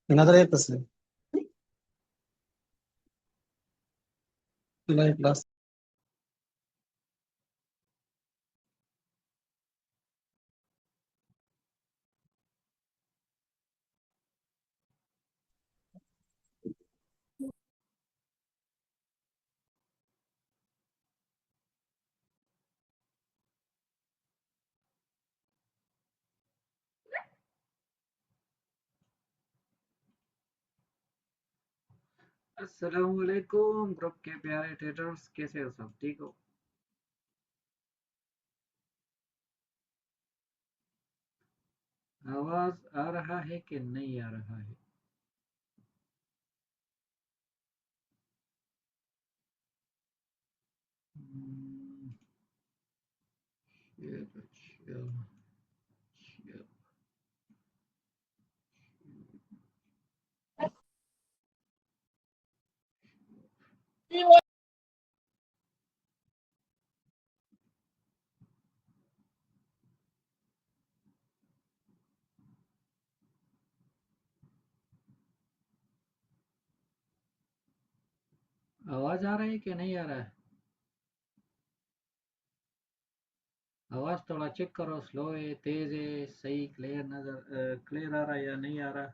Another 8%. July plus. अस्सलामुअलैकुम group के प्यारे ट्रेडर्स, कैसे हो सब? ठीक हो? आवाज आ रहा है कि नहीं आ रहा है? हम्म, अच्छा, अच्छा। आवाज आ रहा है कि नहीं आ रहा है? आवाज थोड़ा चेक करो, स्लो है, तेज है, सही क्लियर आ रहा है या नहीं आ रहा?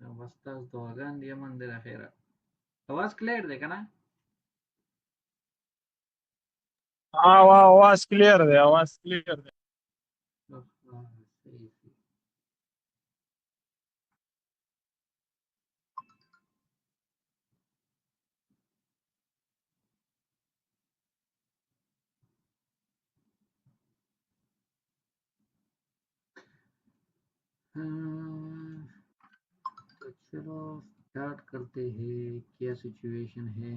बस्ता तो अगन ये मंदिर अखेरा आवाज क्लियर देखा ना? आवाज क्लियर है आवाज क्लियर है सही सही। हाँ, तो चलो स्टार्ट करते हैं। क्या सिचुएशन है?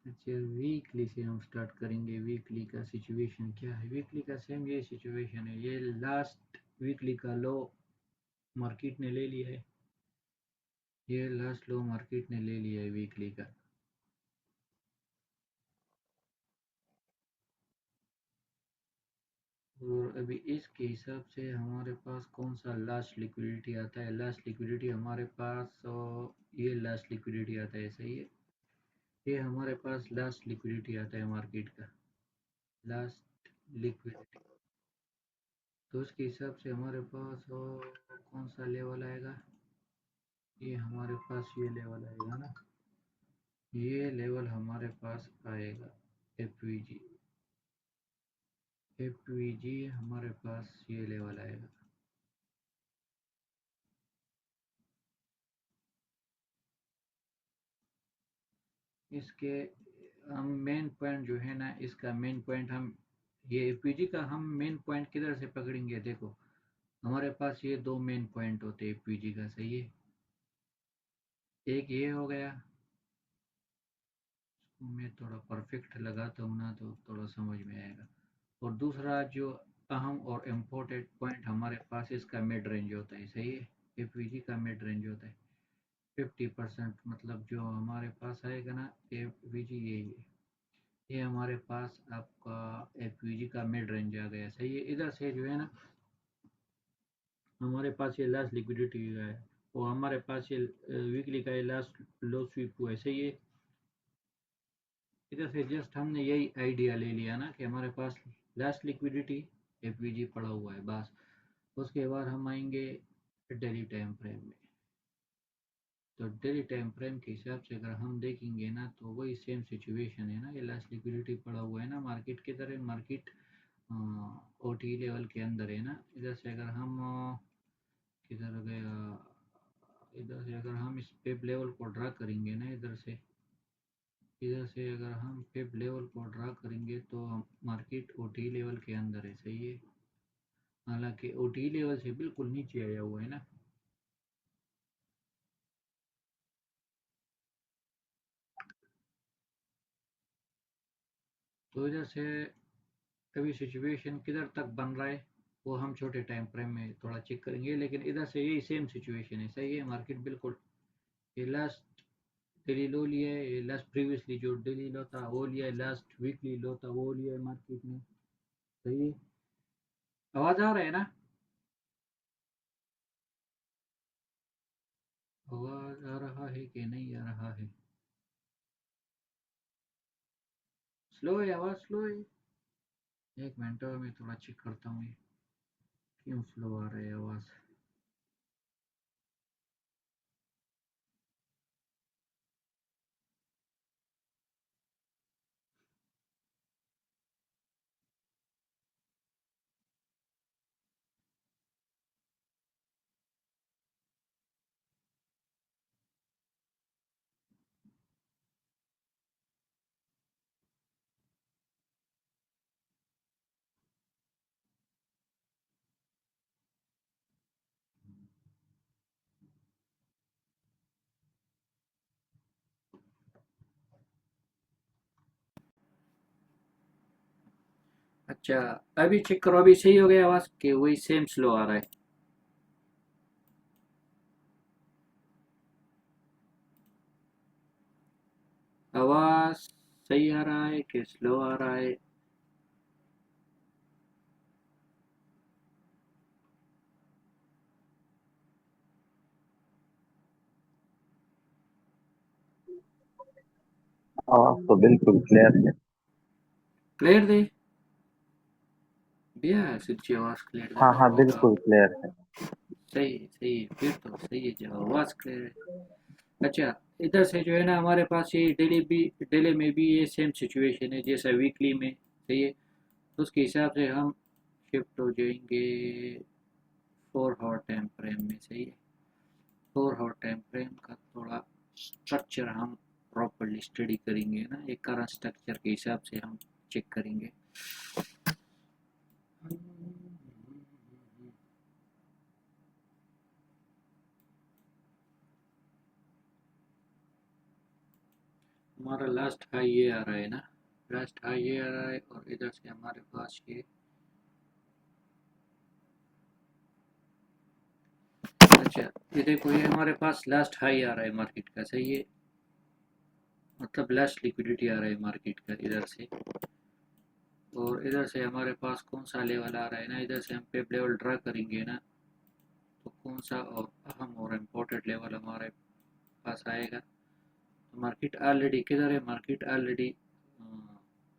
अच्छा, वीकली से हम स्टार्ट करेंगे। वीकली का सिचुएशन क्या है? वीकली का सेम ये सिचुएशन है। ये लास्ट वीकली का लो मार्केट ने ले लिया है। ये लास्ट लो मार्केट ने ले लिया है वीकली का। और अभी इसके हिसाब से हमारे पास कौन सा लास्ट लिक्विडिटी आता है? लास्ट लिक्विडिटी हमारे पास ये लास्ट लिक्विडिटी आता है, सही है। ये हमारे पास लास्ट लिक्विडिटी आता है मार्केट का, लास्ट लिक्विडिटी। तो उसके हिसाब से हमारे पास कौन सा लेवल आएगा? ये हमारे पास ये लेवल आएगा ना, ये लेवल हमारे पास आएगा। एफ वी जी हमारे पास ये लेवल आएगा। इसके हम मेन पॉइंट जो है ना, इसका मेन पॉइंट हम ये एफ का हम मेन पॉइंट किधर से पकड़ेंगे? देखो, हमारे पास ये दो मेन पॉइंट होते हैं एफ का, सही है। एक ये हो गया, मैं थोड़ा परफेक्ट लगाता हूँ ना तो थोड़ा समझ में आएगा। और दूसरा जो अहम और इम्पोर्टेंट पॉइंट हमारे पास इसका मिड रेंज होता है, सही है। एफ का मिड रेंज होता है 50%, मतलब जो हमारे पास आएगा ना एफ ये हमारे पास आपका एफ का मिड रेंज आ गया, सही है। इधर से जो है ना हमारे पास ये लास्ट लिक्विडिटी है और हमारे पास ये वीकली का ये लास्ट लो स्वीप हुआ है, सही है। इधर से जस्ट हमने यही आइडिया ले लिया ना कि हमारे पास लास्ट लिक्विडिटी एफ पड़ा हुआ है, बस। उसके बाद हम आएंगे डेली टाइम फ्रेम में। तो डेली टाइम फ्रेम के हिसाब से अगर हम देखेंगे ना तो वही सेम सिचुएशन है ना, ये लास्ट लिक्विडिटी पड़ा हुआ है ना मार्केट की तरह। मार्केट ओ टी लेवल के अंदर है ना। इधर से अगर हम किधर गया, इधर से अगर हम इस पेप लेवल को ड्रा करेंगे ना, इधर से अगर हम पेप लेवल को ड्रा करेंगे तो मार्केट ओ टी लेवल के अंदर है, सही है। हालांकि ओ टी लेवल से बिल्कुल नीचे आया हुआ है ना। तो इधर से अभी सिचुएशन किधर तक बन रहा है? वो हम छोटे टाइम फ्रेम में थोड़ा चेक करेंगे, लेकिन इधर से यही सेम सिचुएशन है। सही है, मार्केट बिल्कुल ये लास्ट डेली लो लिया है, ये लास्ट प्रीवियसली जो डेली लो था वो लिया है, लास्ट वीकली लो था वो लिया है मार्केट ने। सही है, आवाज आ रहा है ना? आवाज आ रहा है कि नहीं आ रहा है? स्लो है, आवाज स्लो है। एक मिनट में थोड़ा चेक करता हूँ ये क्यों स्लो आ रहा है आवाज। अच्छा, अभी चेक करो, अभी सही हो गया आवाज कि वही सेम स्लो आ रहा है? आवाज सही आ रहा है कि स्लो आ रहा है? हाँ तो बिल्कुल क्लियर है। क्लियर दे भैया, सच्ची आवाज क्लियर दे हाँ तो हाँ होगा। बिल्कुल क्लियर है। सही है, सही है, फिर तो सही है जब आवाज क्लियर है। अच्छा, इधर से जो है ना हमारे पास ये डेली में भी ये सेम सिचुएशन है जैसा वीकली में। सही है, तो उसके हिसाब से हम शिफ्ट हो जाएंगे 4 आवर टाइम फ्रेम में। सही है, 4 आवर टाइम फ्रेम का थोड़ा स्ट्रक्चर हम प्रॉपरली स्टडी करेंगे ना, एक करंट स्ट्रक्चर के हिसाब से हम चेक करेंगे। हमारा लास्ट हाई ये आ रहा है ना, लास्ट हाई ये आ रहा है, और इधर से हमारे पास ये, अच्छा ये देखो, ये हमारे पास लास्ट हाई आ रहा है मार्केट का। सही है, मतलब लास्ट लिक्विडिटी आ रहा है मार्केट का इधर से, और इधर से हमारे पास कौन सा लेवल आ रहा है ना, इधर से हम पेप लेवल ड्रा करेंगे ना, तो कौन सा और अहम और इम्पोर्टेंट लेवल हमारे पास आएगा। तो मार्केट ऑलरेडी किधर है, मार्केट ऑलरेडी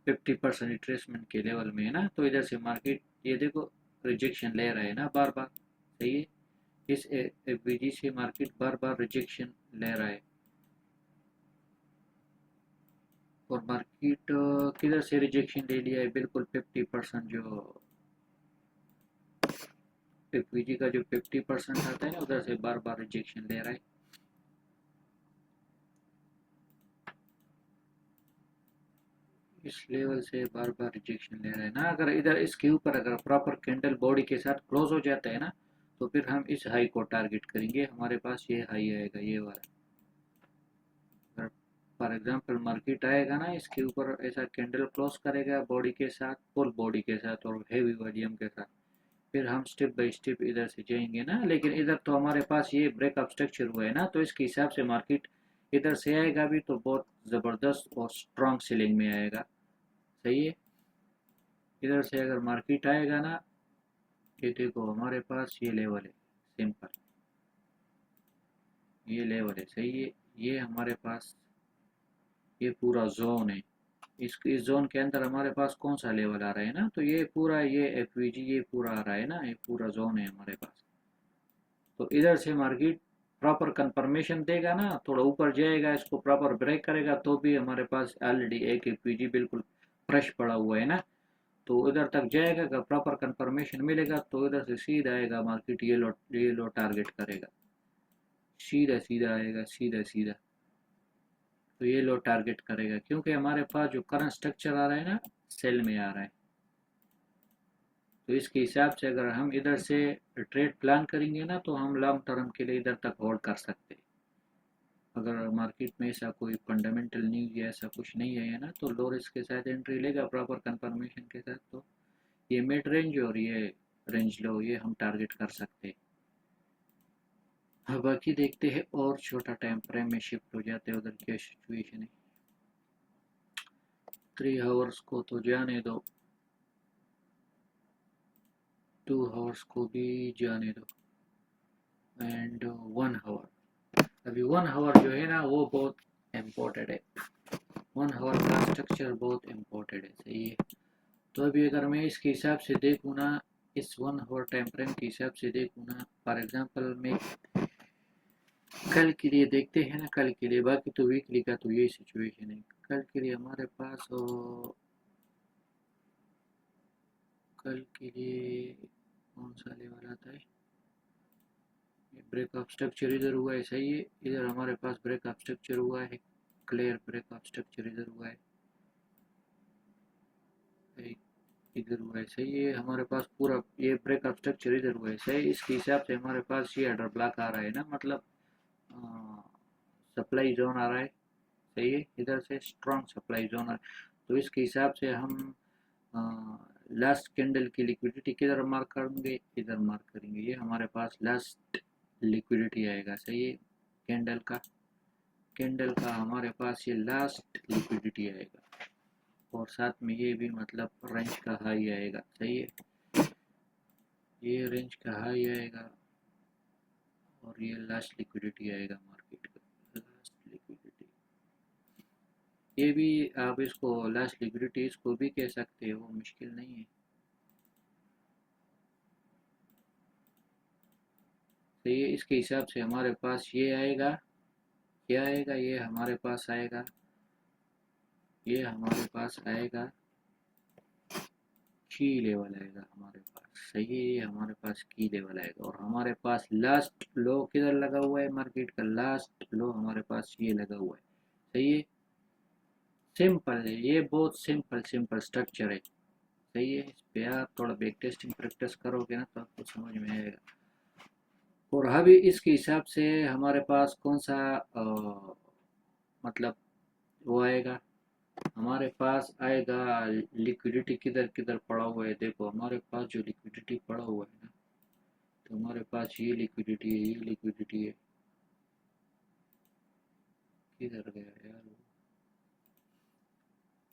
50% रिट्रेसमेंट के लेवल में है ना, तो इधर से मार्केट ये देखो रिजेक्शन ले रहा है ना बार बार। सही है, इस एफवीजी से मार्केट बार बार रिजेक्शन ले रहा है, और मार्केट किधर से रिजेक्शन ले लिया है, बिल्कुल 50% जो एफवीजी का जो 50% आता है ना, उधर से बार बार रिजेक्शन ले रहा है। इस लेवल से बार बार रिजेक्शन ले रहा है ना, अगर इधर इसके ऊपर अगर प्रॉपर कैंडल बॉडी के साथ क्लोज हो जाता है ना, तो फिर हम इस हाई को टारगेट करेंगे। हमारे पास ये हाई आएगा, ये वाला। अगर फॉर एग्जांपल मार्केट आएगा ना, इसके ऊपर ऐसा कैंडल क्लोज करेगा बॉडी के साथ, फुल बॉडी के साथ और हेवी वॉल्यूम के साथ, फिर हम स्टेप बाय स्टेप इधर से जाएंगे ना। लेकिन इधर तो हमारे पास ये ब्रेकअप स्ट्रक्चर हुआ है ना, तो इसके हिसाब से मार्केट इधर से आएगा भी तो बहुत ज़बरदस्त और स्ट्रॉन्ग सेलिंग में आएगा। सही है, इधर से अगर मार्केट आएगा ना, ये देखो हमारे पास ये लेवल है, सिंपल ये लेवल है। सही है, ये हमारे पास ये पूरा जोन है, इस जोन के अंदर हमारे पास कौन सा लेवल आ रहा है ना, तो ये पूरा ये एफवीजी ये पूरा आ रहा है ना, ये पूरा जोन है हमारे पास। तो इधर से मार्केट प्रॉपर कंफर्मेशन देगा ना, थोड़ा ऊपर जाएगा, इसको प्रॉपर ब्रेक करेगा, तो भी हमारे पास ऑलरेडी एक एफवीजी बिल्कुल फ्रेश पड़ा हुआ है ना, तो उधर तक जाएगा, अगर प्रॉपर कंफर्मेशन मिलेगा तो इधर से सीधा आएगा मार्केट, ये लो टारगेट करेगा, सीधा सीधा आएगा, सीधा सीधा। तो ये लो टारगेट करेगा, क्योंकि हमारे पास जो करंट स्ट्रक्चर आ रहा है ना, सेल में आ रहा है। तो इसके हिसाब से अगर हम इधर से ट्रेड प्लान करेंगे ना, तो हम लॉन्ग टर्म के लिए इधर तक होल्ड कर सकते हैं। अगर मार्केट में ऐसा कोई फंडामेंटल न्यूज या ऐसा कुछ नहीं है ना, तो लो रिस्क के साथ एंट्री लेगा प्रॉपर कंफर्मेशन के साथ। तो ये मिड रेंज और ये रेंज लो, ये हम टारगेट कर सकते हैं। अब बाकी देखते हैं, और छोटा टाइम फ्रेम में शिफ्ट हो जाते हैं, उधर क्या सिचुएशन है। 3 आवर्स को तो जाने दो, 2 आवर्स को भी जाने दो, एंड 1 आवर। अभी 1 आवर जो है ना वो बहुत इम्पोर्टेंट है, 1 आवर का स्ट्रक्चर बहुत इम्पोर्टेंट है, सही है। तो अभी अगर मैं इसके हिसाब से देखूँ ना, इस 1 आवर टाइम फ्रेम के हिसाब से देखूँ ना, फॉर एग्जांपल मैं कल के लिए देखते हैं ना, कल के लिए, बाकी तो वीकली का तो यही सिचुएशन है। कल के लिए हमारे पास कल के लिए कौन सा लेवल आता है, ब्रेकअप स्ट्रक्चर इधर हुआ है, सही है। इधर हमारे पास ब्रेकअप स्ट्रक्चर हुआ है, क्लियर ब्रेकअप स्ट्रक्चर इधर हुआ है, इधर हुआ है, सही है। हमारे पास पूरा ये ब्रेकअप स्ट्रक्चर इधर हुआ है, सही। इसके हिसाब से हमारे पास ये ऑर्डर ब्लॉक आ रहा है ना, मतलब सप्लाई जोन आ रहा है, सही है। इधर से स्ट्रॉन्ग सप्लाई जोन आ रहा है, तो इसके हिसाब से हम लास्ट कैंडल की लिक्विडिटी किधर मार्क करेंगे, इधर मार्क करेंगे। ये हमारे पास लास्ट लिक्विडिटी आएगा, सही है। कैंडल का हमारे पास ये लास्ट लिक्विडिटी आएगा, और साथ में ये भी मतलब रेंज का हाई आएगा, सही है। ये रेंज का हाई आएगा और ये लास्ट लिक्विडिटी आएगा मार्केट का, लास्ट लिक्विडिटी। ये भी आप इसको लास्ट लिक्विडिटी इसको भी कह सकते हो, मुश्किल नहीं है। तो ये इसके हिसाब से हमारे पास ये आएगा, क्या आएगा, ये हमारे पास आएगा, ये हमारे पास आएगा, की लेवल आएगा हमारे पास, सही है। ये हमारे पास की लेवल आएगा, और हमारे पास लास्ट लो किधर लगा हुआ है, मार्केट का लास्ट लो हमारे पास ये लगा हुआ है, सही है। सिंपल है, ये बहुत सिंपल स्ट्रक्चर है, सही है। इस पे आप थोड़ा बैक टेस्टिंग प्रैक्टिस करोगे ना तो आपको समझ में आएगा। और अभी इसके हिसाब से हमारे पास कौन सा मतलब वो आएगा, हमारे पास आएगा लिक्विडिटी किधर किधर पड़ा हुआ है। देखो हमारे पास जो लिक्विडिटी पड़ा हुआ है ना, तो हमारे पास ये लिक्विडिटी है, ये लिक्विडिटी है, किधर गया यार,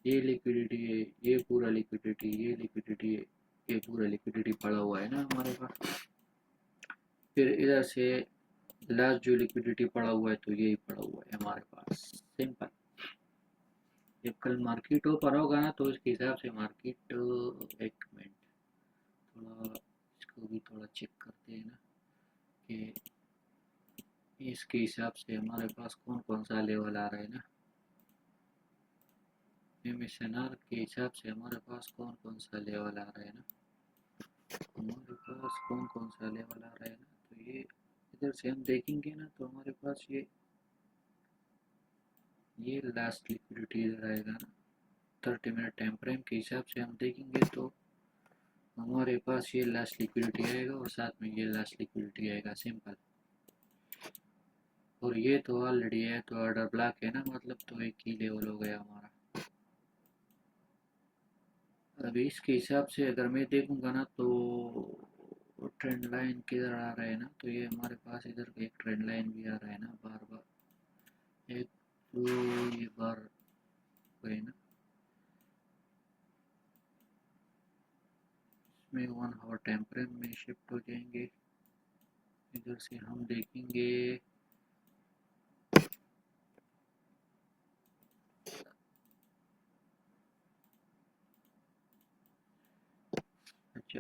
ये लिक्विडिटी है, ये पूरा लिक्विडिटी, ये लिक्विडिटी है, ये पूरा लिक्विडिटी पड़ा हुआ है ना हमारे पास। फिर इधर से लास्ट जो लिक्विडिटी पड़ा हुआ है तो यही पड़ा हुआ है हमारे पास, सिंपल। जब कल मार्केट ओपन होगा ना तो इसके हिसाब से मार्केट, एक मिनट थोड़ा इसको भी थोड़ा चेक करते हैं ना, कि इसके हिसाब से हमारे पास कौन कौन सा लेवल आ रहा है ना, MSNR के हिसाब से हमारे पास कौन कौन सा लेवल आ रहा है ना, हमारे पास कौन कौन सा लेवल आ रहा है ना, तो ये इधर से हम देखेंगे ना तो हमारे पास ये लास्ट लिक्विडिटी इधर आएगा ना, 30 मिनट टाइम फ्रेम के हिसाब से हम देखेंगे तो हमारे पास ये लास्ट लिक्विडिटी आएगा, और साथ में ये लास्ट लिक्विडिटी आएगा, सिंपल। और ये तो ऑलरेडी है, तो ऑर्डर ब्लॉक है ना, मतलब तो एक ही लेवल हो गया हमारा। अभी इसके हिसाब से अगर मैं देखूंगा ना तो ट्रेंड लाइन किधर आ रहा है ना, तो ये हमारे पास इधर एक ट्रेंड लाइन भी आ रहा है ना, बार बार एक, तो ये बार है ना, इसमें 1 आवर टाइम फ्रेम में शिफ्ट हो जाएंगे। इधर से हम देखेंगे, अच्छा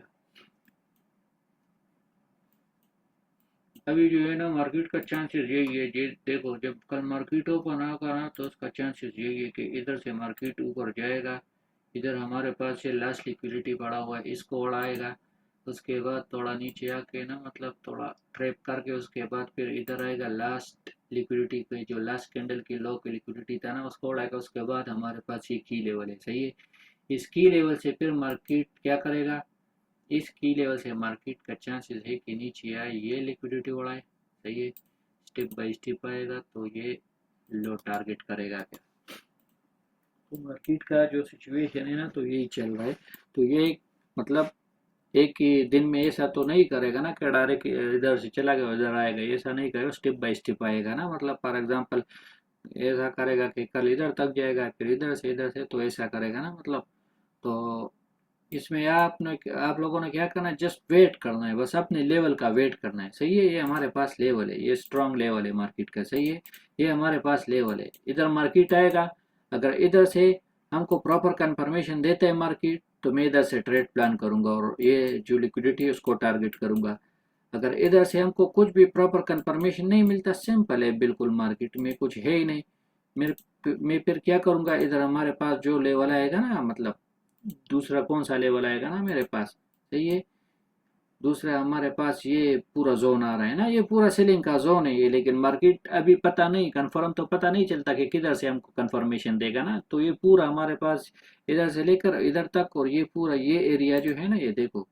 अभी जो है ना मार्केट का चांसेस यही है, ये देखो जब कल मार्केट ओपन होगा ना तो उसका चांसेस यही है कि इधर से मार्केट ऊपर जाएगा, इधर हमारे पास ये लास्ट लिक्विडिटी पड़ा हुआ है, इसको उड़ाएगा, उसके बाद थोड़ा नीचे आके ना मतलब थोड़ा ट्रैप करके उसके बाद फिर इधर आएगा, लास्ट लिक्विडिटी पे जो लास्ट कैंडल की लो की लिक्विडिटी था ना उसको उड़ाएगा, उसके बाद हमारे पास ये की लेवल है, सही है। इस की लेवल से फिर मार्केट क्या करेगा, इस की लेवल से मार्केट का चांसेस है कि नीचे आए, ये लिक्विडिटी उड़ाए, सही है। स्टेप बाय स्टेप आएगा तो ये लो टारगेट करेगा क्या, तो मार्केट का जो सिचुएशन है ना तो यही चल रहा है। तो ये मतलब एक ही दिन में ऐसा तो नहीं करेगा ना कि डायरेक्ट इधर से चला गया इधर आएगा, ऐसा नहीं करेगा, स्टेप बाय स्टेप आएगा ना। मतलब फॉर एग्जांपल ऐसा करेगा कि कल इधर तक जाएगा, फिर इधर से तो ऐसा करेगा ना। मतलब तो इसमें आप लोगों ने क्या करना है, जस्ट वेट करना है, बस अपने लेवल का वेट करना है। सही है, ये हमारे पास लेवल है, ये स्ट्रांग लेवल है मार्केट का। सही है, ये हमारे पास लेवल है, इधर मार्केट आएगा। अगर इधर से हमको प्रॉपर कंफर्मेशन देता है मार्केट, तो मैं इधर से ट्रेड प्लान करूंगा और ये जो लिक्विडिटी है उसको टारगेट करूंगा। अगर इधर से हमको कुछ भी प्रॉपर कंफर्मेशन नहीं मिलता, सिंपल है बिल्कुल, मार्केट में कुछ है ही नहीं, मैं फिर क्या करूंगा, इधर हमारे पास जो लेवल आएगा ना, मतलब दूसरा कौन सा लेवल आएगा ना मेरे पास। सही है, दूसरा हमारे पास ये पूरा जोन आ रहा है ना, ये पूरा सेलिंग का जोन है ये। लेकिन मार्केट अभी पता नहीं, कंफर्म तो पता नहीं चलता कि किधर से हमको कंफर्मेशन देगा ना। तो ये पूरा हमारे पास इधर से लेकर इधर तक, और ये पूरा ये एरिया जो है ना, ये देखो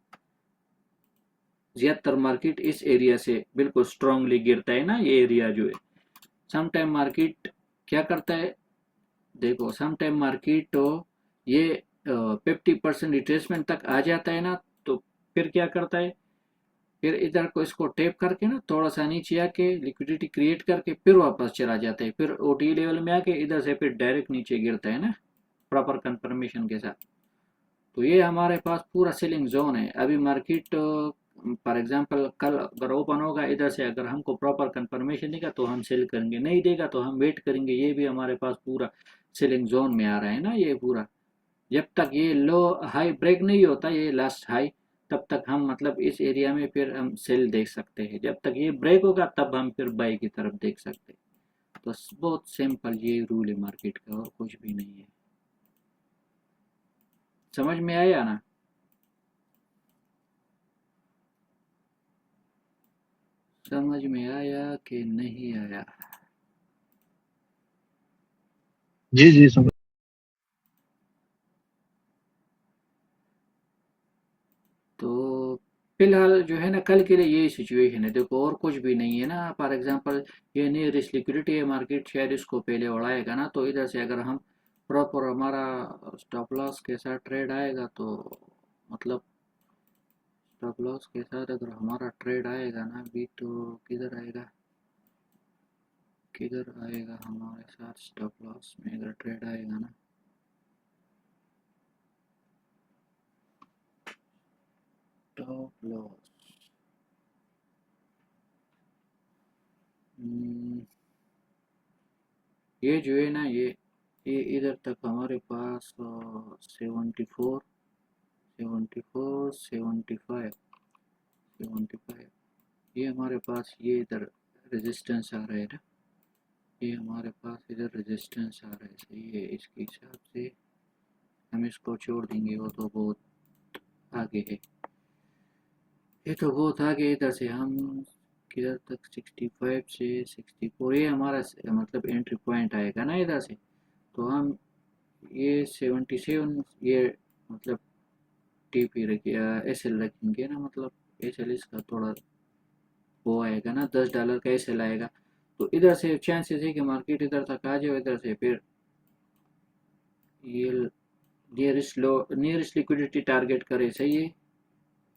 ज्यादातर मार्केट इस एरिया से बिल्कुल स्ट्रांगली गिरता है ना, ये एरिया जो है। समटाइम मार्केट क्या करता है, देखो समटाइम मार्केट तो ये 50% रिट्रेसमेंट तक आ जाता है ना, तो फिर क्या करता है, फिर इधर को इसको टैप करके ना थोड़ा सा नीचे आके लिक्विडिटी क्रिएट करके फिर वापस चला जाता है, फिर ओटी लेवल में आके इधर से फिर डायरेक्ट नीचे गिरता है ना, प्रॉपर कंफर्मेशन के साथ। तो ये हमारे पास पूरा सेलिंग जोन है। अभी मार्केट फॉर एग्जांपल कल अगर ओपन होगा इधर से, अगर हमको प्रॉपर कंफर्मेशन देगा तो हम सेल करेंगे, नहीं देगा तो हम वेट करेंगे। ये भी हमारे पास पूरा सेलिंग जोन में आ रहा है ना ये पूरा। जब तक ये लो हाई ब्रेक नहीं होता, ये लास्ट हाई, तब तक हम मतलब इस एरिया में फिर हम सेल देख सकते हैं। जब तक ये ब्रेक होगा तब हम फिर बाई की तरफ देख सकते हैं। तो बहुत सिंपल ये रूल है मार्केट का, और कुछ भी नहीं है। समझ में आया ना? समझ में आया कि नहीं आया? जी जी समझ। तो फिलहाल जो है ना, कल के लिए यही सिचुएशन है, देखो और कुछ भी नहीं है ना। फॉर एग्जांपल ये नियरेस्ट लिक्विडिटी है, मार्केट शायद इसको पहले उड़ाएगा ना, तो इधर से अगर हम प्रॉपर हमारा स्टॉप लॉस के साथ ट्रेड आएगा, तो मतलब स्टॉप लॉस के साथ अगर हमारा ट्रेड आएगा ना अभी, तो किधर आएगा हमारे साथ स्टॉप लॉस में अगर ट्रेड आएगा ना, स्टॉप लॉस ये जो है ना, ये इधर तक हमारे पास 74 74 75 75, ये हमारे पास ये इधर रेजिस्टेंस आ रहा है ना, ये हमारे पास इधर रेजिस्टेंस आ रहा है। सही है, इसके हिसाब से हम इसको छोड़ देंगे, वो तो बहुत आगे है, ये तो बहुत आगे। इधर से हम किधर तक 65 से 64, ये हमारा मतलब एंट्री पॉइंट आएगा ना इधर से। तो हम ये 77 ये मतलब टीपी रखिए, एसएल रखेंगे ना, मतलब एसएल इसका थोड़ा वो आएगा ना, $10 का एसएल आएगा। तो इधर से चांसेस है कि मार्केट इधर तक आ जाए, इधर से फिर ये नियरेस्ट लिक्विडिटी टारगेट करे। सही है,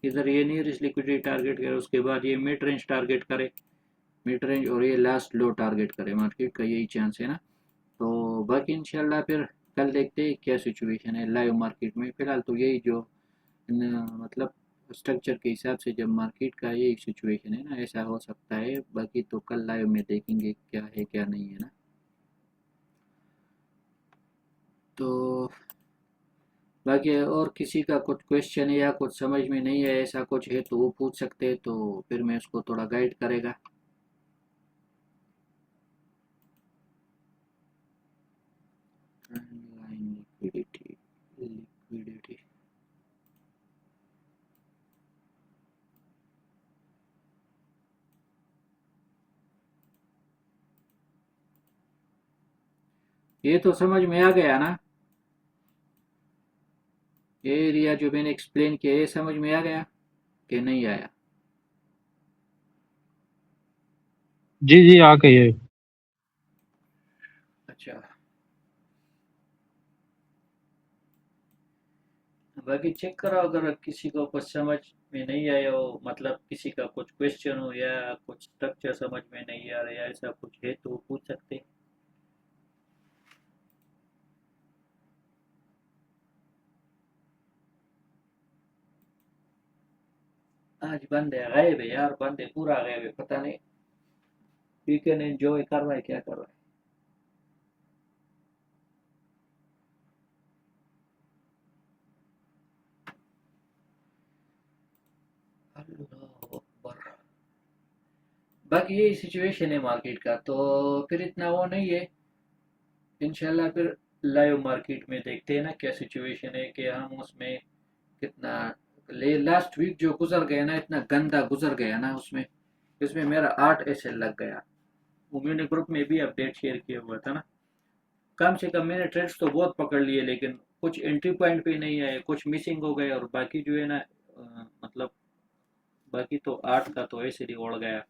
इधर ये नियरेस्ट लिक्विडिटी टारगेट करे, उसके बाद ये मिड रेंज टारगेट करे, मिड रेंज, और ये लास्ट लो टारगेट करे, मार्केट का यही चांस है ना। तो बाकी इंशाल्लाह फिर कल देखते हैं क्या सिचुएशन है लाइव मार्केट में। फिलहाल तो यही जो मतलब स्ट्रक्चर के हिसाब से जब मार्केट का यही सिचुएशन है ना, ऐसा हो सकता है। बाकी तो कल लाइव में देखेंगे क्या है क्या नहीं है ना। तो बाकी और किसी का कुछ क्वेश्चन है या कुछ समझ में नहीं है ऐसा कुछ है तो वो पूछ सकते हैं, तो फिर मैं उसको थोड़ा गाइड करेगा। लाइन लिक्विडिटी, लिक्विडिटी ये तो समझ में आ गया ना, ये एरिया जो मैंने एक्सप्लेन किया ये समझ में आ गया कि नहीं आया? जी जी आ गई है। अच्छा, बाकी चेक करो अगर किसी को कुछ समझ में नहीं आए हो, मतलब किसी का कुछ क्वेश्चन हो या कुछ स्ट्रक्चर समझ में नहीं आ रहा या ऐसा कुछ है तो पूछ सकते हैं। आज बंदे गायब है यार, बंदे पूरा गायब है, पता नहीं वीकेंड एंजॉय कर रहा है क्या कर रहा है। अल्लाह अकबर। बाकी यही सिचुएशन है मार्केट का, तो फिर इतना वो नहीं है। इंशाल्लाह फिर लाइव मार्केट में देखते हैं ना क्या सिचुएशन है कि हम उसमें कितना ले। लास्ट वीक जो गुजर गया ना, इतना गंदा गुजर गया ना, उसमें इसमें मेरा 8 एसएल लग गया। वो मैंने ग्रुप में भी अपडेट शेयर किया हुआ था ना। कम से कम मैंने ट्रेड्स तो बहुत पकड़ लिए, लेकिन कुछ एंट्री पॉइंट पे नहीं आए, कुछ मिसिंग हो गए, और बाकी जो है ना मतलब बाकी तो 8 का तो ऐसे ही उड़ गया।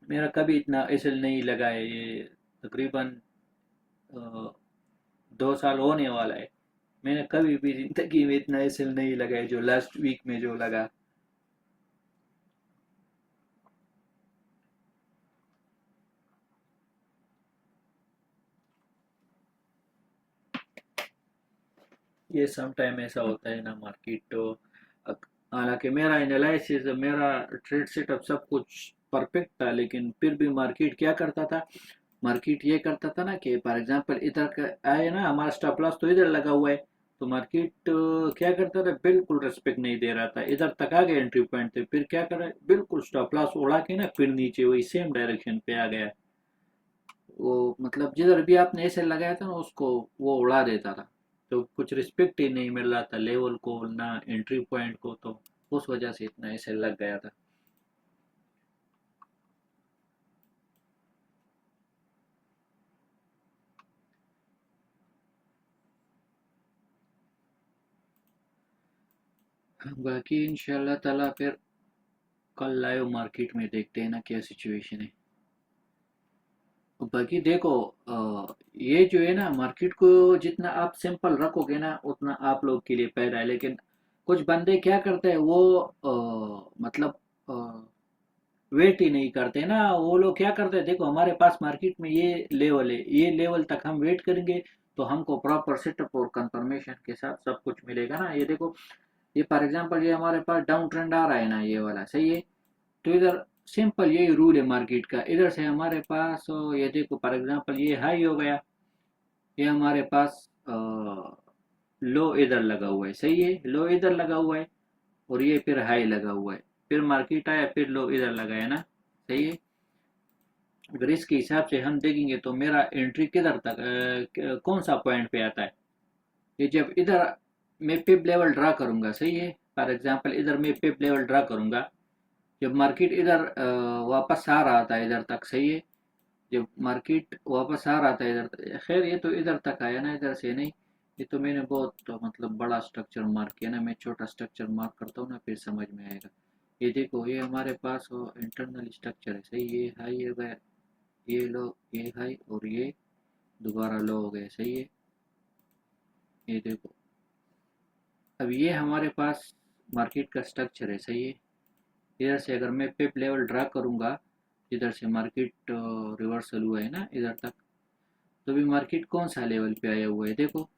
मेरा कभी इतना एसएल नहीं लगा है, ये तकरीबन 2 साल होने वाला है। मैंने कभी भी जिंदगी में इतना एसएल नहीं लगा है जो लास्ट वीक में जो लगा। ये सम टाइम ऐसा होता है ना मार्केट तो। हालांकि मेरा एनालिसिस, मेरा ट्रेड सेटअप सब कुछ परफेक्ट था, लेकिन फिर भी मार्केट क्या करता था, मार्केट ये करता था ना कि फॉर एग्जांपल इधर का आए ना, हमारा स्टॉप लॉस तो इधर लगा हुआ है, तो मार्केट क्या करता था, बिल्कुल रेस्पेक्ट नहीं दे रहा था। इधर तक आ गए एंट्री पॉइंट थे, फिर क्या कर रहा है, बिल्कुल स्टॉप लॉस उड़ा के ना फिर नीचे वही सेम डायरेक्शन पे आ गया। वो मतलब जिधर भी आपने ऐसे लगाया था ना, उसको वो उड़ा देता था। तो कुछ रिस्पेक्ट ही नहीं मिल रहा था लेवल को ना एंट्री पॉइंट को, तो उस वजह से इतना ऐसे लग गया था। बाकी इंशाल्लाह ताला फिर कल लाइव मार्केट में देखते हैं ना क्या सिचुएशन है। बाकी देखो, ये जो है ना मार्केट को जितना आप सिंपल रखोगे ना, उतना आप लोग के लिए फायदा है। लेकिन कुछ बंदे क्या करते हैं, वो मतलब वेट ही नहीं करते ना। वो लोग क्या करते हैं, देखो हमारे पास मार्केट में ये लेवल है, ये लेवल तक हम वेट करेंगे तो हमको प्रॉपर सेटअप और कंफर्मेशन के साथ सब कुछ मिलेगा ना। ये देखो, ये फॉर एग्जांपल ये हमारे पास डाउन ट्रेंड आ रहा है ना, ये वाला सही है। तो इधर सिंपल यही रूल है मार्केट का, इधर से हमारे पास ये देखो फॉर एग्जांपल ये हाई हो गया, ये हमारे पास लो इधर लगा हुआ है, सही है, लो इधर लगा हुआ है, और ये फिर हाई लगा हुआ है, फिर मार्केट आया, फिर लो इधर लगा है ना, सही है। अगर इसके हिसाब से हम देखेंगे तो मेरा एंट्री किधर तक कौन सा पॉइंट पे आता है, ये जब इधर मैं पिप लेवल ड्रा करूंगा, सही है, फॉर एग्जांपल इधर मैं पिप लेवल ड्रा करूंगा, जब मार्केट इधर वापस आ रहा था इधर तक, सही है, जब मार्केट वापस आ रहा था इधर, खैर ये तो इधर तक आया ना, इधर से नहीं। ये तो मैंने बहुत मतलब बड़ा स्ट्रक्चर मार्क किया ना, मैं छोटा स्ट्रक्चर मार्क करता हूँ ना फिर समझ में आएगा। ये देखो, ये हमारे पास इंटरनल स्ट्रक्चर है, सही, ये हाई हो गया, ये लो, ये हाई, और ये दोबारा लो हो गए, सही है। ये देखो, अब ये हमारे पास मार्केट का स्ट्रक्चर है, सही है। इधर से अगर मैं पिप लेवल ड्रा करूंगा, इधर से मार्केट रिवर्सल हुआ है ना इधर तक, तो भी मार्केट कौन सा लेवल पे आया हुआ है, देखो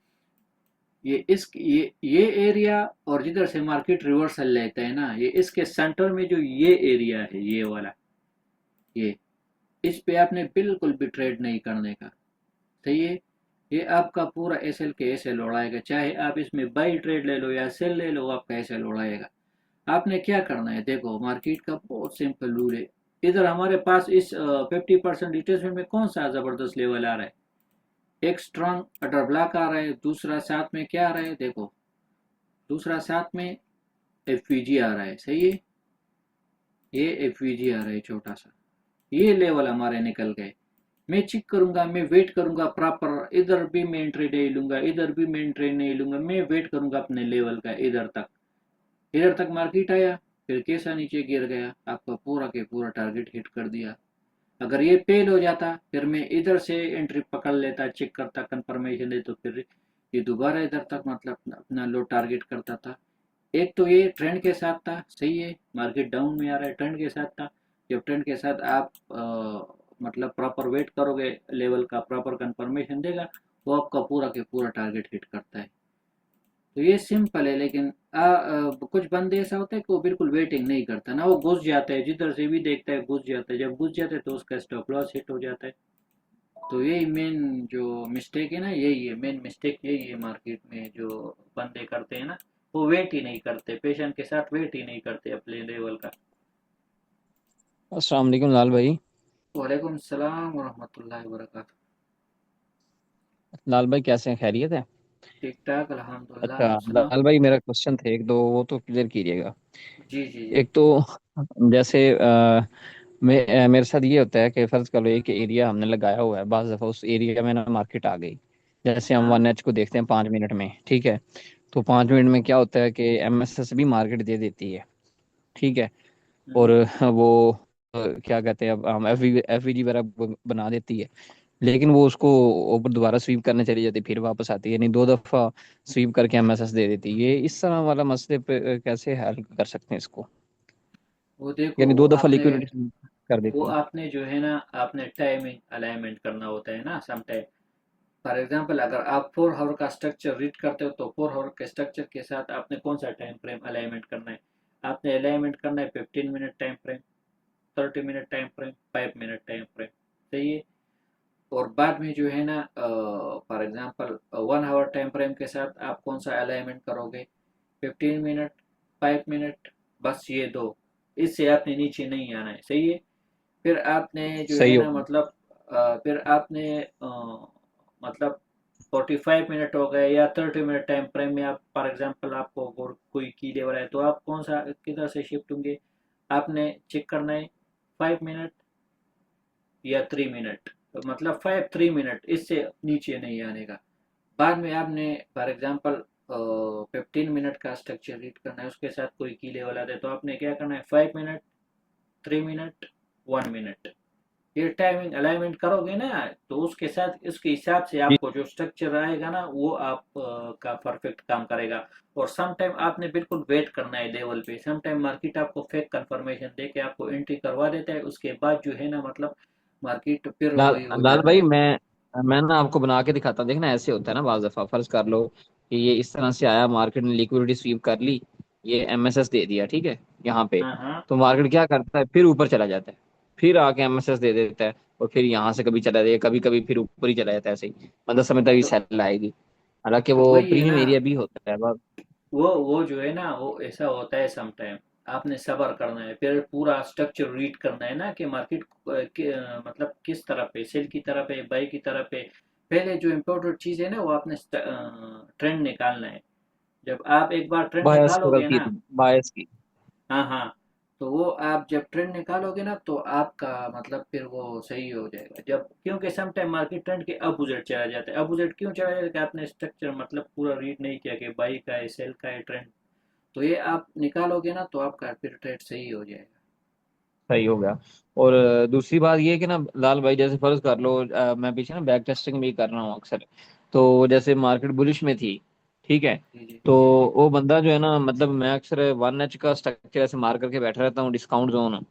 ये एरिया, और जिधर से मार्केट रिवर्सल लेता है ना, ये इसके सेंटर में जो ये एरिया है, ये वाला, ये इस पे आपने बिल्कुल भी ट्रेड नहीं करने का, सही है। ये आपका पूरा एसएल के एसएल उड़ाएगा, चाहे आप इसमें बाई ट्रेड ले लो या सेल ले लो, आपका एसएल उड़ाएगा। आपने क्या करना है, देखो मार्केट का बहुत सिंपल रूल है। इधर हमारे पास इस 50% रिट्रेसमेंट में कौन सा जबरदस्त लेवल आ रहा है, एक स्ट्रॉन्ग अटर ब्लॉक आ रहा है, दूसरा साथ में क्या आ रहा है, देखो दूसरा साथ में एफवीजी आ रहा है, सही है, ये एफवीजी आ रहा है छोटा सा, ये लेवल हमारे निकल गए। मैं चेक करूंगा, मैं वेट करूंगा प्रॉपर, इधर भी मैं एंट्री नहीं लूंगा, इधर भी मैं एंट्री नहीं लूंगा, मैं वेट करूंगा अपने लेवल का इधर तक। इधर तक मार्केट आया, फिर कैसा नीचे गिर गया, आपका पूरा के पूरा टारगेट हिट कर दिया। अगर ये फेल हो जाता, फिर मैं इधर से एंट्री पकड़ लेता, चेक करता, कंफर्मेशन दे, तो फिर ये दोबारा इधर तक मतलब अपना लो टारगेट करता था। एक तो ये ट्रेंड के साथ था, सही है, मार्केट डाउन में आ रहा है, ट्रेंड के साथ था। जब ट्रेंड के साथ आप मतलब प्रॉपर वेट करोगे, लेवल का प्रॉपर कंफर्मेशन देगा, वो आपका पूरा के पूरा टारगेट हिट करता है। तो ये सिंपल है, लेकिन कुछ बंदे ऐसा होता है कि वो बिल्कुल वेटिंग नहीं करता ना, वो घुस जाता है, जिधर से भी देखता है घुस जाता है, जब घुस जाता है तो उसका स्टॉप लॉस हिट हो जाता है। तो यही मेन जो मिस्टेक है ना, यही है मेन मिस्टेक, यही है मार्केट में जो बंदे करते हैं ना, वो वेट ही नहीं करते, पेशेंट के साथ वेट ही नहीं करते अपने लेवल का। अस्सलाम वालेकुम लाल भाई। वालेकुम सलाम वरहमतुल्लाहि वबरकातुह। लाल भाई कैसे हैं, खैरियत है? ठीक ठाक अल्हम्दुलिल्लाह, अच्छा आप सुनाओ। लाल भाई, मेरा क्वेश्चन थे एक दो, वो तो क्लियर कीजिएगा। जी जी जी। एक तो जैसे मेरे साथ ये होता है कि फर्ज कर लो एक एरिया हमने लगाया हुआ है, बाज़ दफ़ा उस एरिया में ना मार्केट आ गई। जैसे हम हाँ। 1H को देखते हैं 5 मिनट में, ठीक है। तो 5 मिनट में क्या होता है कि MSS भी मार्केट दे देती है, ठीक है। और हम्म। वो क्या कहते हैं, अब हम FVG वगैरह बना देती है। लेकिन वो उसको ऊपर दोबारा स्वीप करने चली जाती, फिर वापस आती है, यानी 2 दफा स्वीप करके MSS दे देती है। ये इस तरह वाला मसले पे कैसे हल कर सकते हैं इसको? वो देखो, यानी 2 दफा लिक्विडिटी कर वो देती है। आपने जो है ना, आपने टाइमिंग अलाइनमेंट करना होता है ना सम टाइम। फॉर एग्जांपल अगर आप 4 आवर का स्ट्रक्चर रीड करते हो तो 4 आवर के स्ट्रक्चर के साथ आपने कौन सा टाइम फ्रेम अलाइनमेंट करना है? आपने अलाइनमेंट करना है 15 minute time frame, 30 minute time frame, 5 minute time frame, सही है। और बाद में जो है ना, for example 1 hour time frame के साथ आप कौन सा अलाइनमेंट करोगे? 15 मिनट, 5 मिनट, बस ये दो, इससे आपने नीचे नहीं आना है, सही है। फिर आपने जो सही है हो ना गया। मतलब फिर आपने मतलब 45 मिनट हो गए या 30 मिनट टाइम फ्रेम में आप फॉर एग्जांपल आपको कोई की लेवल है तो आप कौन सा किधर से शिफ्ट होंगे? आपने चेक करना है 5 मिनट या 3 मिनट, मतलब 3 मिनट, इससे नीचे नहीं आने का। बाद में आपने फॉर एग्जांपल 15 मिनट का स्ट्रक्चर रीड करना है, उसके साथ कोई की लेवल आता है तो आपने क्या करना है? 5 मिनट, 3 मिनट, 1 मिनट, ये टाइमिंग अलाइनमेंट करोगे ना, तो उसके साथ उसके हिसाब से जी। आपको जो स्ट्रक्चर आएगा ना वो आप का परफेक्ट काम करेगा। और सम टाइम आपने बिल्कुल वेट करना है लेवल पे, सम टाइम मार्केट आपको फेक कंफर्मेशन दे के आपको एंट्री करवा देता है, उसके बाद जो है ना मतलब मार्केट फिर लाल वही हो लाल जाता भाई, है। मैं ना आपको बना के दिखाता हूँ। देखना ऐसे होता है ना, बाज़ दफा फर्ज कर लो कि ये इस तरह से आया, मार्केट ने लिक्विडिटी स्वीप कर ली, ये MSS दे दिया, ठीक है, यहाँ पे। हाँ हाँ। तो मार्केट क्या करता है, फिर ऊपर चला जाता है, फिर आके MSS दे देता है, और फिर यहाँ से कभी चला जाएगा, कभी कभी फिर ऊपर ही चला जाता है, ऐसे ही 15 समय तक ही तो सेल आएगी। हालांकि तो वो वही है प्रीमियम ना, एरिया भी होता है बस। वो जो है ना वो ऐसा होता है सम टाइम। आपने सब्र करना है, फिर पूरा स्ट्रक्चर रीड करना है ना कि मार्केट मतलब किस तरफ है, सेल की तरफ है, बाई की तरफ है। पहले जो इम्पोर्टेंट चीज है ना वो आपने ट्रेंड निकालना है। जब आप एक बार ट्रेंड बायस की निकालोगे गलती ना, थी, बायस की। हाँ हाँ, तो वो आप जब ट्रेंड निकालोगे ना तो आपका मतलब फिर वो सही हो जाएगा, जब क्योंकि सम टाइम मार्केट ट्रेंड के अपोजिट चला जाता है। अपोजिट क्यों चला जाता है कि आपने स्ट्रक्चर मतलब पूरा रीड नहीं किया कि बाई का है, सेल का है, ट्रेंड। तो ये आप निकालोगे ना तो आपका फिर ट्रेड सही हो जाएगा। सही हो गया। और दूसरी बात ये है कि ना लाल भाई, जैसे फर्ज कर लो, मैं पीछे ना बैक टेस्टिंग भी कर रहा हूँ अक्सर। तो जैसे मार्केट बुलिश में थी, ठीक है। जी जी तो जी जी। वो बंदा जो है ना, मतलब मैं अक्सर 1H का स्ट्रक्चर ऐसे मार करके बैठा रहता हूँ, डिस्काउंट जोन।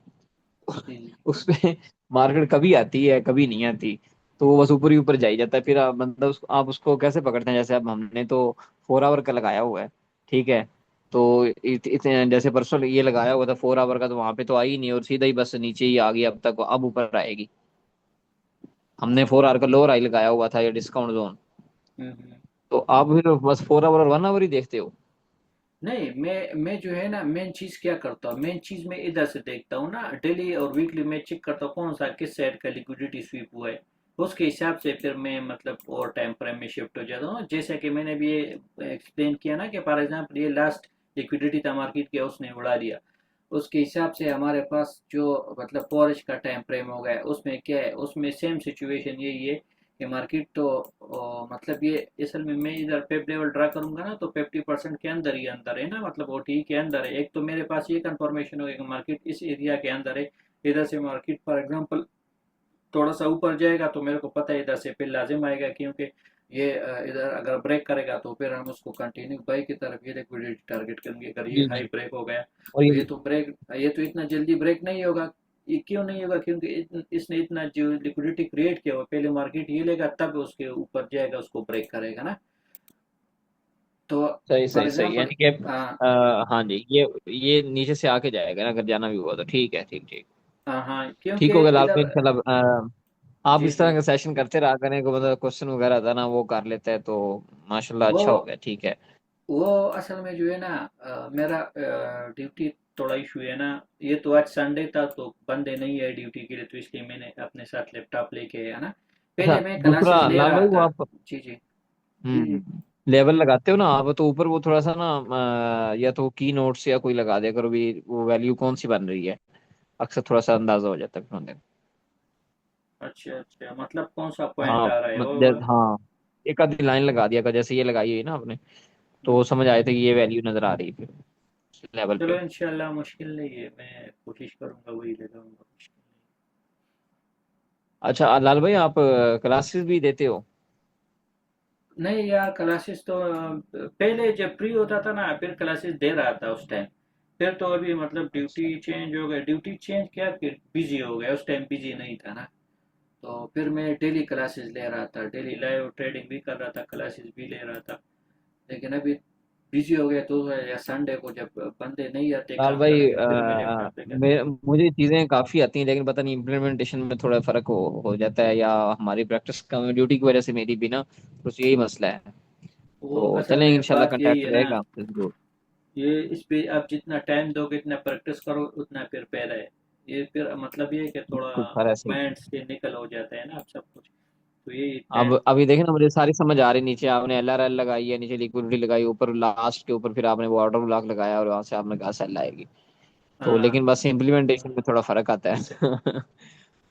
जी जी। उसपे मार्केट कभी आती है कभी नहीं आती, तो वो बस ऊपर ही ऊपर जाई जाता है। फिर मतलब आप उसको कैसे पकड़ते हैं? जैसे अब हमने तो 4 आवर का लगाया हुआ है, ठीक है। तो इतने जैसे परसों ये लगाया हुआ था 4 आवर का, तो वहां पे तो आई नहीं, और सीधा ही बस नीचे ही आ गई, अब तक अब ऊपर आएगी। हमने 4 आवर का लोअर आई लगाया हुआ था, ये डिस्काउंट जोन। हम्म। तो आप फिर बस 4 आवर और 1 आवर ही देखते हो? नहीं, मैं जो है ना मेन चीज क्या करता हूँ, मेन चीज मैं इधर से देखता हूँ ना, डेली और वीकली मैं चेक करता हूँ कौन सा किस साइड का लिक्विडिटी स्वीप हुआ है। उसके हिसाब से फिर मैं मतलब और टाइम फ्रेम में शिफ्ट हो जाता हूँ, जैसे कि मैंने भी ये एक्सप्लेन किया ना कि फॉर एग्जांपल ये लास्ट लिक्विडिटी था मार्केट के, उसने उड़ा दिया। उसके हिसाब से हमारे पास जो मतलब फॉरेज का टाइम फ्रेम हो गया, उसमें क्या है, उसमें सेम सिचुएशन यही है कि मार्केट तो मतलब ये असल में मैं इधर पेप लेवल ड्रा करूंगा ना तो 50% के अंदर ही अंदर है ना, मतलब OT के अंदर है। एक तो मेरे पास ये कंफर्मेशन हो गया कि मार्केट इस एरिया के अंदर है। इधर से मार्केट फॉर एग्जांपल थोड़ा सा ऊपर जाएगा तो मेरे को पता है इधर से फिर लाजिम आएगा, क्योंकि ये इधर अगर ब्रेक करेगा तो फिर हम उसको कंटिन्यू बाई की तरफ ये लिक्विडिटी टारगेट करेंगे। अगर ये जी हाई जी। ब्रेक हो गया और तो ये ये तो इतना जल्दी ब्रेक नहीं होगा। ये क्यों नहीं होगा? क्योंकि इसने इतना जो लिक्विडिटी क्रिएट किया हुआ, पहले मार्केट ये लेगा तब उसके ऊपर जाएगा, उसको ब्रेक करेगा ना। तो सही फॉर सही सही, एग्जांपल, यानी कि हाँ जी, ये नीचे से आके जाएगा ना अगर जाना भी हुआ तो। ठीक है, ठीक ठीक। हाँ हाँ, ठीक क्योंकि हो गया लाल भाई, इधर। इंशाल्लाह। आप जी इस जी। तरह का सेशन करते रहा करें, को मतलब क्वेश्चन वगैरह था ना वो कर लेते हैं तो माशाल्लाह वो अच्छा हो गया। ठीक है। वो असल में जो है ना, मेरा ड्यूटी थोड़ा इशू है ना। ये तो आज संडे था तो बंदे नहीं है ड्यूटी के लिए, तो इसलिए मैंने अपने साथ लैपटॉप लेके है ना। अच्छा, पहले मैं दूसरा क्लासेस ले लाल रहा भाई वो था। आप जी जी। जी जी। लेवल लगाते हो ना आप, तो ऊपर वो थोड़ा सा ना या तो की नोट्स या कोई लगा दिया करो भी, वो वैल्यू कौन सी बन रही है, अक्सर थोड़ा सा अंदाजा हो जाता है फिर उन्हें। अच्छा अच्छा, मतलब कौन सा पॉइंट हाँ आ रहा है वो मतलब हाँ, एक आधी लाइन लगा दिया कर, जैसे ये लगाई है ना आपने, तो वो समझ आए थे कि ये वैल्यू नजर आ रही है फिर लेवल चलो पे। इंशाल्लाह, मुश्किल नहीं है, मैं कोशिश करूंगा वही लगाऊंगा, मुश्किल अच्छा लाल भाई, आप क्लासेस भी देते हो? नहीं। नहीं यार, क्लासेस तो पहले जब फ्री होता था ना फिर क्लासेस दे रहा था उस टाइम। फिर तो अभी मतलब अच्छा। ड्यूटी चेंज हो गया, ड्यूटी चेंज क्या, फिर बिजी हो गया। उस टाइम बिजी नहीं था ना, तो फिर मैं डेली क्लासेस ले रहा था, डेली लाइव ट्रेडिंग भी कर रहा था, क्लासेस भी ले रहा था। लेकिन अभी बिजी हो गया तो या संडे को जब बंदे नहीं आते लाल काम भाई करने तो फिर मैं लैपटॉप लेकर। मुझे चीजें काफी आती हैं, लेकिन पता नहीं इम्प्लीमेंटेशन में थोड़ा फर्क हो जाता है, या हमारी प्रैक्टिस कम ड्यूटी की वजह से मेरी भी ना, तो यही मसला है। वो तो असल चलें, में इंशाल्लाह बात यही कांटेक्ट है ना, रहेगा आपसे जरूर। ये इस पे आप जितना टाइम दोगे, इतना प्रैक्टिस करो, उतना फिर पैदा है। ये फिर मतलब ये है कि थोड़ा बिल्कुल सर, ऐसे ही। माइंड से निकल हो जाता है ना अब सब कुछ, तो यही अब टाइम। अभी देखें ना, मुझे सारी समझ आ रही। नीचे आपने LRL लगाई है, नीचे लिक्विडिटी लगाई, ऊपर लास्ट के ऊपर फिर आपने वो ऑर्डर ब्लॉक लगाया, और वहां से आपने कहा सेल आएगी। तो हाँ, लेकिन बस इम्प्लीमेंटेशन में थोड़ा फर्क आता है।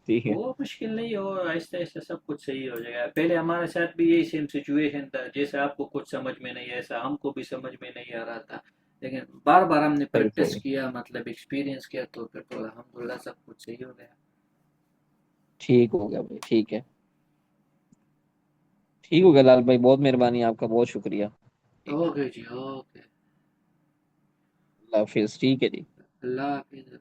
ठीक है। वो मुश्किल नहीं हो, आहिस्ता आहिस्ता सब कुछ सही हो जाएगा। पहले हमारे साथ भी यही सेम सिचुएशन था, जैसे आपको कुछ समझ में नहीं, ऐसा हमको भी समझ में नहीं आ रहा था। लेकिन बार बार हमने सही प्रैक्टिस सही। किया, मतलब एक्सपीरियंस किया, तो फिर तो अल्हम्दुलिल्लाह सब कुछ सही हो गया। ठीक हो गया भाई, ठीक है। ठीक हो गया लाल भाई, बहुत मेहरबानी, आपका बहुत शुक्रिया। ठीक है। ओके जी, ओके। अल्लाह हाफिज। ठीक है जी। अल्लाह हाफिज़।